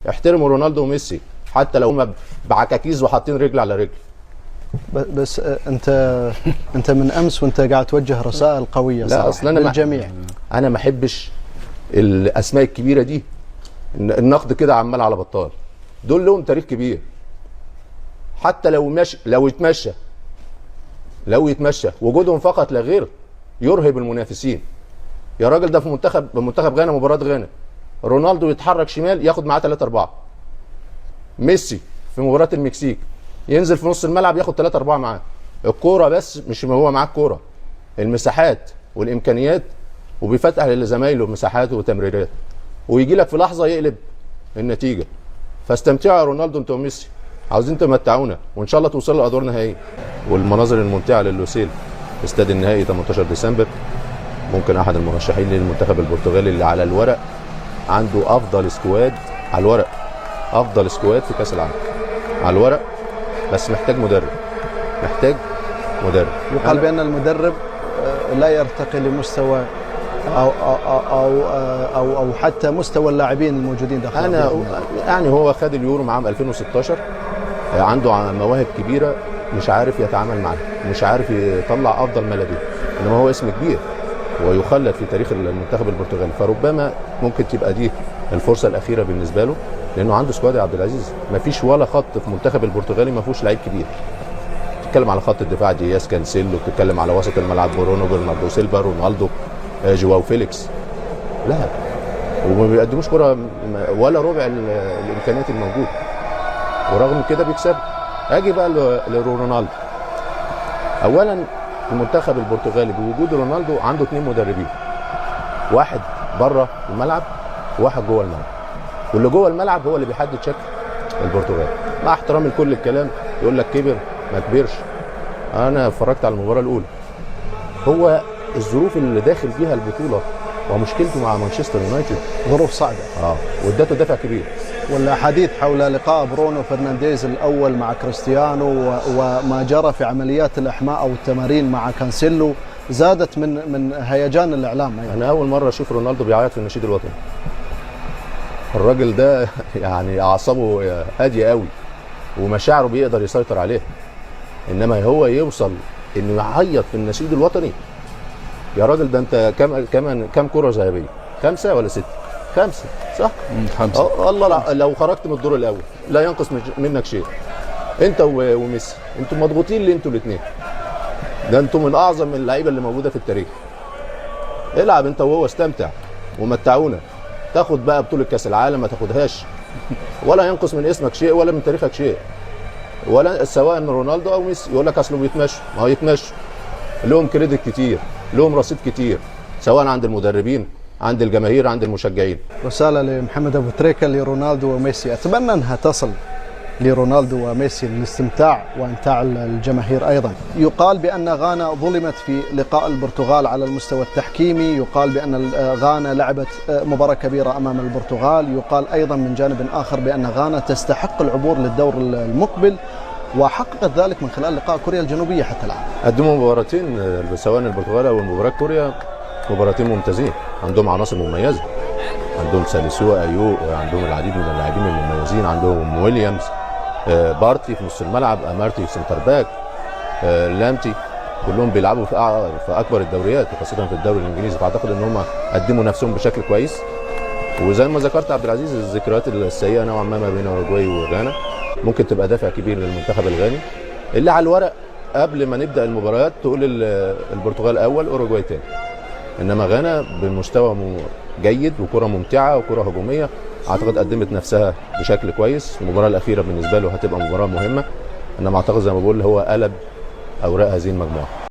احترموا رونالدو وميسي حتى لو هم بعكاكيز وحاطين رجل على رجل. بس انت من امس وانت قاعد توجه رسائل قويه لا اصل انا للجميع. انا ما احبش الاسماء الكبيره دي، النقد كده عمال على بطال. دول لهم تاريخ كبير، حتى لو يتمشى وجودهم فقط لا غير يرهب المنافسين. يا راجل ده في منتخب غانا، مباراه غانا رونالدو يتحرك شمال ياخد معاه 3-4. ميسي في مباراه المكسيك ينزل في نص الملعب ياخد 3-4 معاه. الكوره بس مش هو معاه الكوره، المساحات والامكانيات، وبيفتح لزمايله مساحات وتمريرات، ويجي لك في لحظه يقلب النتيجه. فاستمتعوا يا رونالدو انتوا وميسي، عاوزين تمتعونا وان شاء الله توصلوا لادوار نهائيه. والمناظر الممتعه للوسيل استاد النهائي 18 ديسمبر. ممكن احد المرشحين للمنتخب البرتغالي اللي على الورق عنده افضل سكواد، على الورق افضل سكواد في كاس العالم على الورق، بس محتاج مدرب. يقال بان المدرب لا يرتقي لمستوى او حتى مستوى اللاعبين الموجودين داخل. يعني هو خد اليورو عام 2016، عنده مواهب كبيره مش عارف يتعامل معاها، مش عارف يطلع افضل ما لديه، انما هو اسم كبير ويخلد في تاريخ المنتخب البرتغالي. فربما ممكن تبقى دي الفرصه الاخيره بالنسبه له، لانه عنده سكواد يا عبد العزيز. ما فيش ولا خط في المنتخب البرتغالي ما فيهوش لعيب كبير. بتتكلم على خط الدفاع دياس كانسيلو، بتتكلم على وسط الملعب برونو، برناردو سيلفا، رونالدو، جواو فيليكس. لا، وما بيقدموش كره ولا ربع الامكانيات الموجوده، ورغم كده بيكسب. اجي بقى لرونالدو. اولا المنتخب البرتغالي بوجود رونالدو عنده 2 مدربين، واحد بره الملعب وواحد جوه الملعب، واللي جوه الملعب هو اللي بيحدد شكل البرتغال. مع احترامي لكل الكلام يقول لك كبر ما كبرش، انا اتفرجت على المباراه الاولى. هو الظروف اللي داخل بيها البطوله ومشكلته مع مانشستر يونايتد ظروف صعبه، وادته دافع كبير. والاحاديث حول لقاء برونو فرنانديز الاول مع كريستيانو وما جرى في عمليات الاحماء او التمارين مع كانسيلو زادت من هيجان الاعلام. انا اول مره اشوف رونالدو بيعيط في النشيد الوطني. الراجل ده يعني اعصابه هاديه قوي ومشاعره بيقدر يسيطر عليها، انما هو يوصل انه يعيط في النشيد الوطني؟ يا راجل ده انت كم كره ذهبيه؟ 5 ولا 6؟ 5 صح؟ 5. الله، لو خرجت من الدور الاول لا ينقص منك شيء. انت وميسي انتوا مضغوطين ليه انتوا الاثنين؟ ده انتوا من اعظم اللعيبه اللي موجوده في التاريخ. العب انت وهو، استمتع ومتعونا. تاخد بقى بطوله كاس العالم ما تاخدهاش، ولا ينقص من اسمك شيء ولا من تاريخك شيء، ولا سواء رونالدو او ميسي. يقول لك اصله بيتمشوا، ما هو يتمشوا، لهم كريدت كتير، لهم رصيد كتير، سواء عند المدربين، عند الجماهير، عند المشجعين. رساله لمحمد ابو تريكه لرونالدو وميسي، اتمنى انها تصل لرونالدو وميسي للاستمتاع وامتاع الجماهير ايضا. يقال بان غانا ظلمت في لقاء البرتغال على المستوى التحكيمي، يقال بان غانا لعبت مباراه كبيره امام البرتغال، يقال ايضا من جانب اخر بان غانا تستحق العبور للدور المقبل، وحققت ذلك من خلال لقاء كوريا الجنوبيه حتى الان. قدموا مباراتين سواء البرتغال او مباراه كوريا، مباراتين ممتازين، عندهم عناصر مميزه، عندهم ساليسو، ايو، عندهم العديد من اللاعبين المميزين، عندهم ويليامز، بارتي في نص الملعب، امارتي في سنتر باك، لامتي، كلهم بيلعبوا في اكبر الدوريات وخاصه في الدوري الانجليزي. فاعتقد ان هم قدموا نفسهم بشكل كويس. وزي ما ذكرت عبد العزيز، الذكريات السيئه نوعا ما بين اوروجواي وغانا ممكن تبقى دافع كبير للمنتخب الغاني، اللي على الورق قبل ما نبدا المباريات تقول البرتغال اول اوروجواي تاني، انما غانا بمستوى جيد وكره ممتعه وكره هجوميه. اعتقد قدمت نفسها بشكل كويس. المباراه الاخيره بالنسبه له هتبقى مباراه مهمه، انما اعتقد زي ما بقول هو قلب اوراق هذه المجموعه.